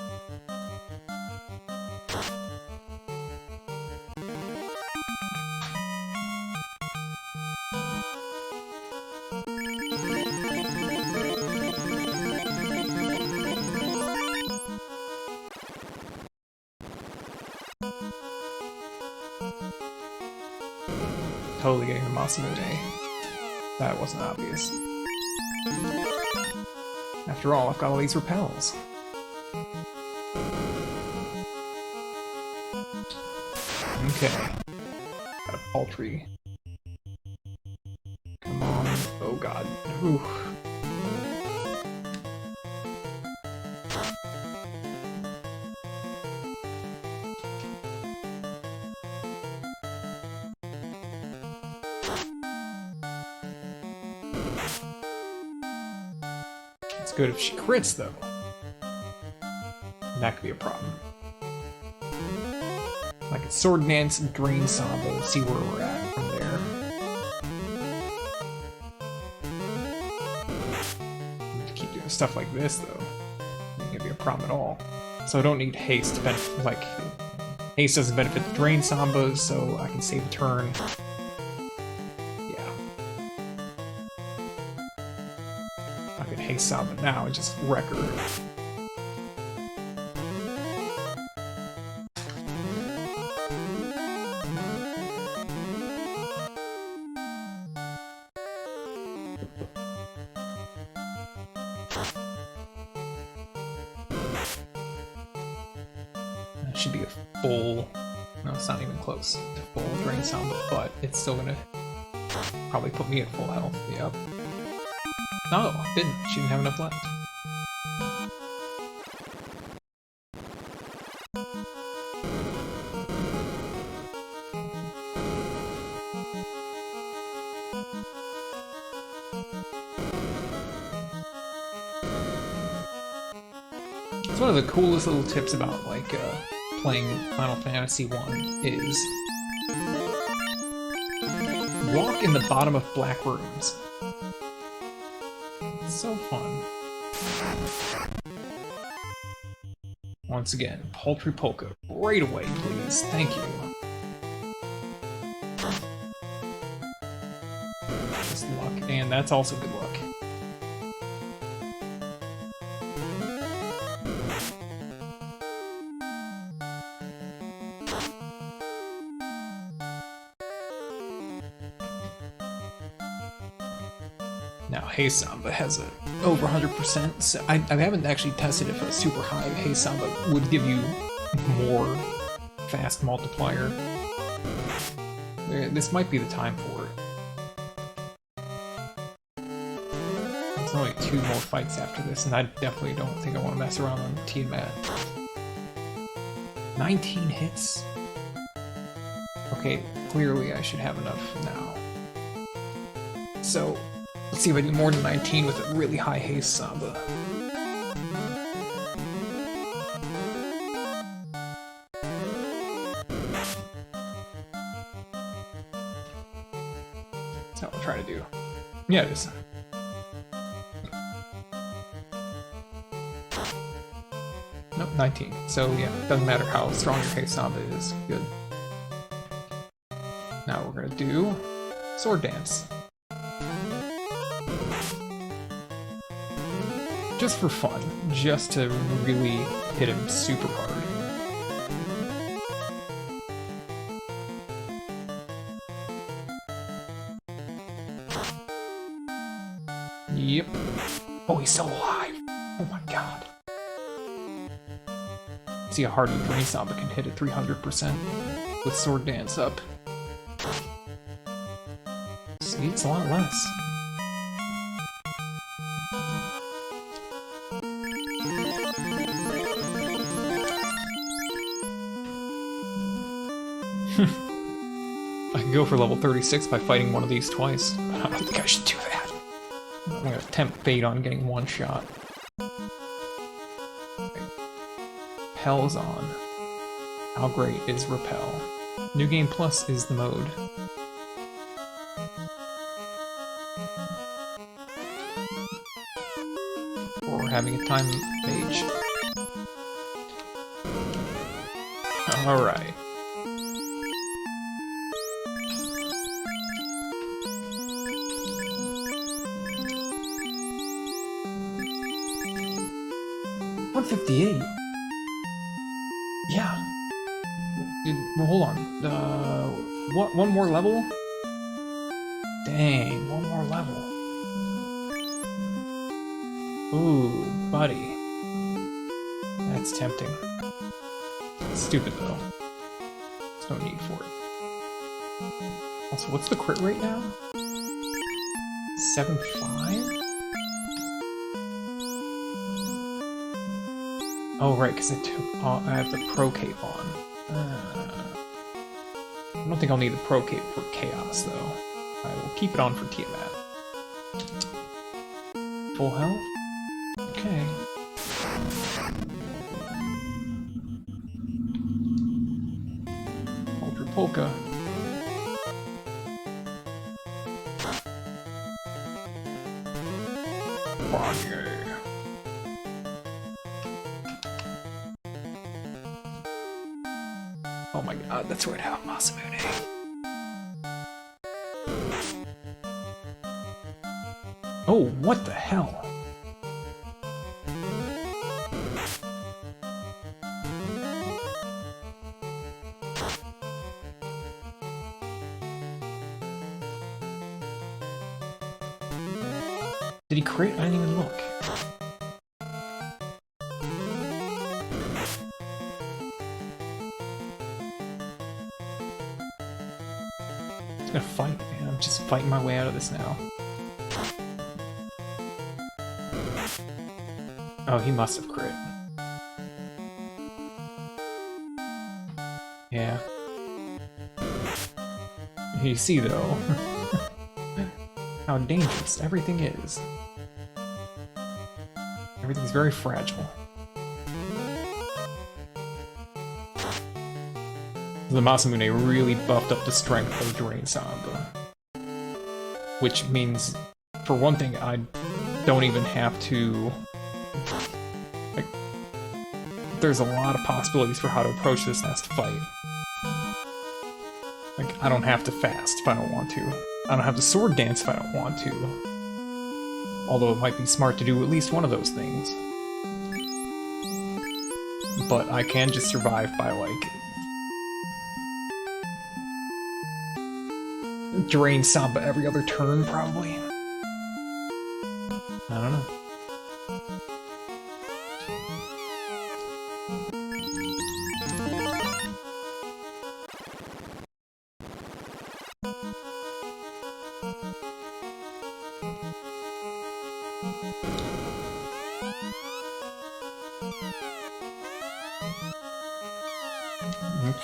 Totally getting the Masamune. That wasn't obvious. After all, I've got all these repels. Okay. Got a Paltry. Come on. Oh god. Ooh. It's good if she crits, though. That could be a problem. I could Sword Dance and Green Samba, see where we're at from there. To keep doing stuff like this, though, ain't gonna be a problem at all. So I don't need haste to benefit, like, haste doesn't benefit the Drain Sambas, so I can save a turn. Haste Samba now and just wreck her. That should be a full... No, it's not even close to full Drain Samba, but it's still gonna probably put me at full health. Yep. No, didn't. She didn't have enough left. It's one of the coolest little tips about, like, playing Final Fantasy 1 is walk in the bottom of black rooms. It's so fun. Once again, Paltry Polka. Right away, please. Thank you. Just luck, and that's also good luck. Now, Hey Samba has a over 100%, so I haven't actually tested if a super high Hey Samba would give you more fast multiplier. This might be the time for it. There's only 2 more fights after this, and I definitely don't think I want to mess around on Tiamat. 19 hits? Okay, clearly I should have enough now. So, let's see if I do more than 19 with a really high haste Samba. That's what I'll try to do. Yeah, it is. Nope, 19. So yeah, it doesn't matter how strong your haste Samba is. Good. Now we're gonna do Sword Dance. Just for fun, just to really hit him super hard. Yep. Oh, he's still alive! Oh my god. See how hard Drain Samba can hit at 300% with Sword Dance up. See, it's a lot less. I can go for level 36 by fighting one of these twice, but I don't think I should do that. I'm gonna tempt fate on getting one shot. Okay. Repel's on. How great is Repel? New Game Plus is the mode. Or having a time mage. Alright. $158. Yeah. Well, hold on. What? One more level? Dang, one more level. Ooh, buddy. That's tempting. Stupid though. There's no need for it. Also, what's the crit rate now? 7.5? Oh, right, because I have the Pro Cape on. I don't think I'll need the Pro Cape for Chaos, though. I will keep it on for Tiamat. Full health? Okay. Ultra Polka. Barnier. Oh my god, that's right out, Masamune. Oh, what the hell? Did he crit? I didn't even look. I'm gonna fight, man. I'm just fighting my way out of this now. Oh, he must have crit. Yeah. You see, though, how dangerous everything is. Everything's very fragile. The Masamune really buffed up the strength of Drain Samba. which means, for one thing, I don't even have to... Like, there's a lot of possibilities for how to approach this next fight. Like, I don't have to fast if I don't want to. I don't have to sword dance if I don't want to. Although it might be smart to do at least one of those things. But I can just survive by, like... drain Samba every other turn, probably. I don't know.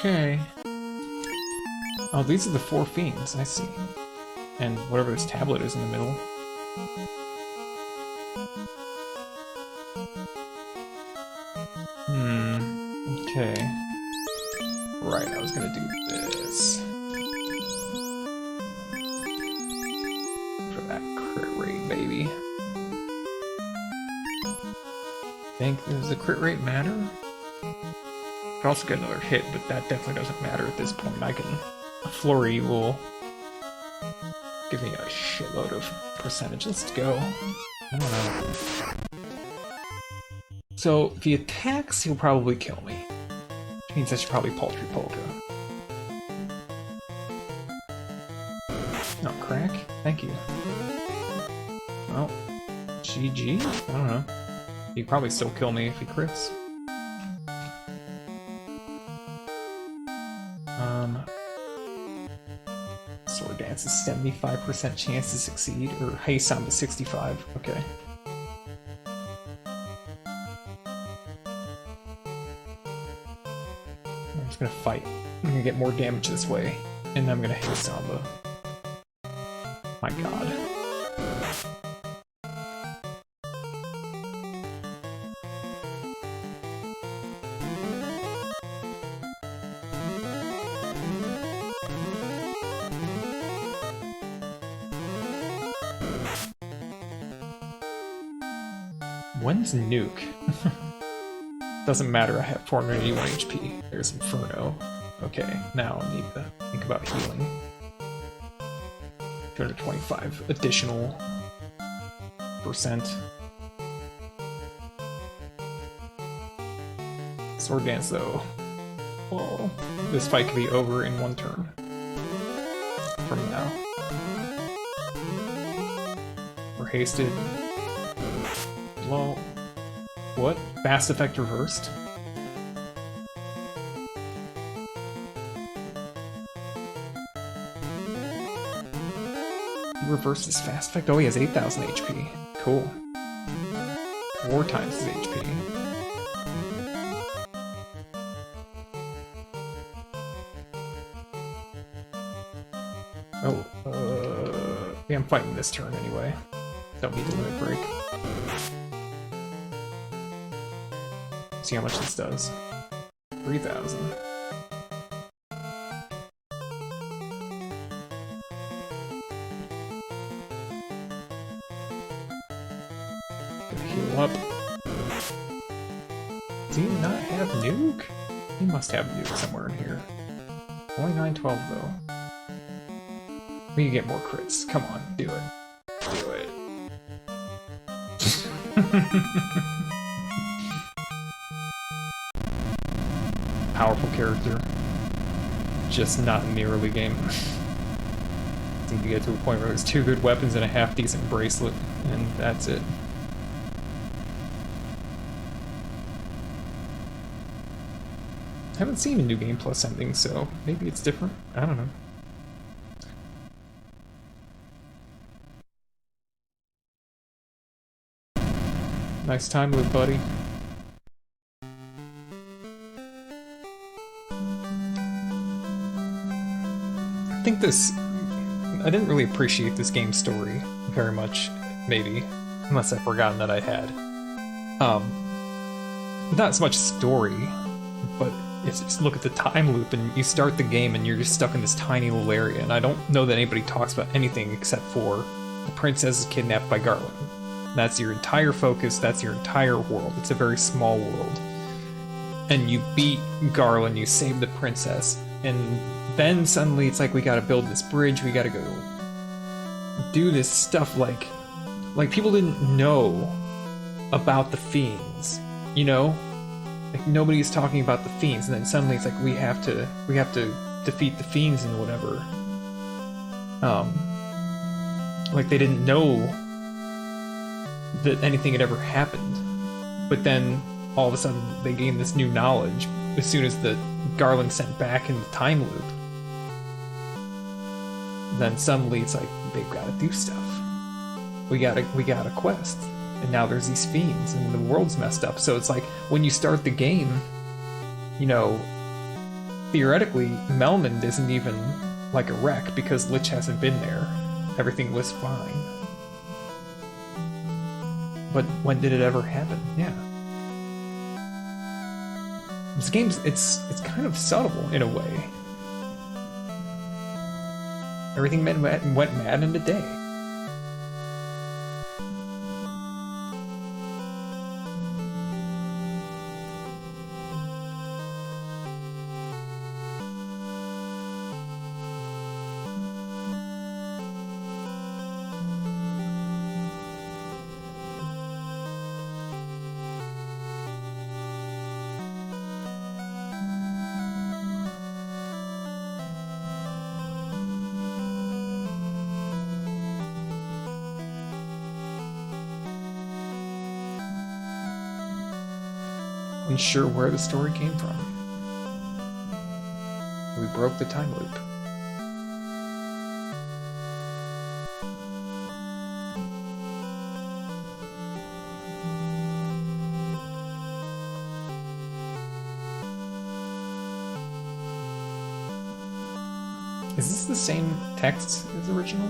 Okay. Oh, these are the 4 fiends, I see. And whatever this tablet is in the middle. Okay. Right, I was gonna do this. For that crit rate, baby. Does the crit rate matter? Could also get another hit, but that definitely doesn't matter at this point. A flurry will give me a shitload of percentage. Let's go. I don't know. So, if he attacks, he'll probably kill me. Which means I should probably Paltry Polka. No, crack? Thank you. Well, GG? I don't know. He'd probably still kill me if he crits. Sword Dance is 75% chance to succeed, or Hey Samba 65. Okay. I'm just gonna fight. I'm gonna get more damage this way, and then I'm gonna Hey Samba. My god. When's Nuke? Doesn't matter, I have 481 HP. There's Inferno. Okay, now I need to think about healing. 225 additional percent. Sword Dance though. Well, this fight could be over in 1 turn. From now. We're hasted. Well, what? Fast effect reversed? He reversed his fast effect? Oh, he has 8,000 HP. Cool. 4 times his HP. Oh, yeah, I'm fighting this turn anyway. Don't need to limit break. See how much this does. 3,000. Gonna heal up. Does he not have Nuke? He must have Nuke somewhere in here. Only 912 though. We can get more crits. Come on, do it. Do it. Powerful character. Just not in the early game. Seem to get to a point where there's 2 good weapons and a half-decent bracelet, and that's it. Haven't seen a New Game Plus ending, so maybe it's different. I don't know. Nice time with buddy. I think I didn't really appreciate this game's story very much, maybe, unless I've forgotten that I had. Not so much story, but is just look at the time loop, and you start the game and you're just stuck in this tiny little area, and I don't know that anybody talks about anything except for the princess is kidnapped by Garland. That's your entire focus, that's your entire world. It's a very small world. And you beat Garland, you save the princess, and then suddenly it's like, we gotta build this bridge, we gotta go do this stuff. Like people didn't know about the fiends, you know? Like nobody's talking about the fiends, and then suddenly it's like we have to defeat the fiends and whatever. Like they didn't know that anything had ever happened, but then all of a sudden they gained this new knowledge as soon as the Garland sent back in the time loop. Then suddenly it's like they've got to do stuff. We got a quest, and now there's these fiends, and the world's messed up. So it's like when you start the game, you know, theoretically Melmond isn't even like a wreck because Lich hasn't been there. Everything was fine. But when did it ever happen? Yeah. This game's it's kind of subtle in a way. Everything went mad in a day. Unsure where the story came from. We broke the time loop. Is this the same text as the original?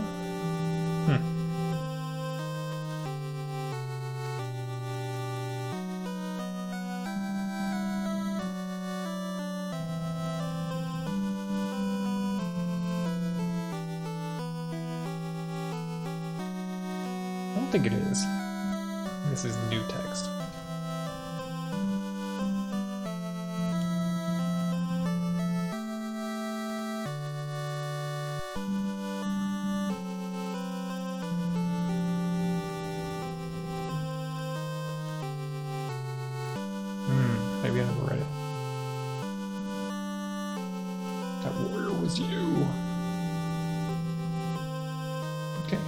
I don't think it is. This is new text. Maybe I never read it. That warrior was you. Okay.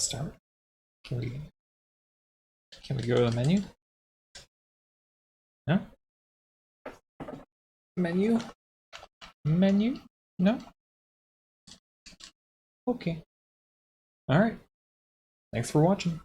Start. Can we go to the menu? No? Menu? Menu? No? Okay. Alright. Thanks for watching.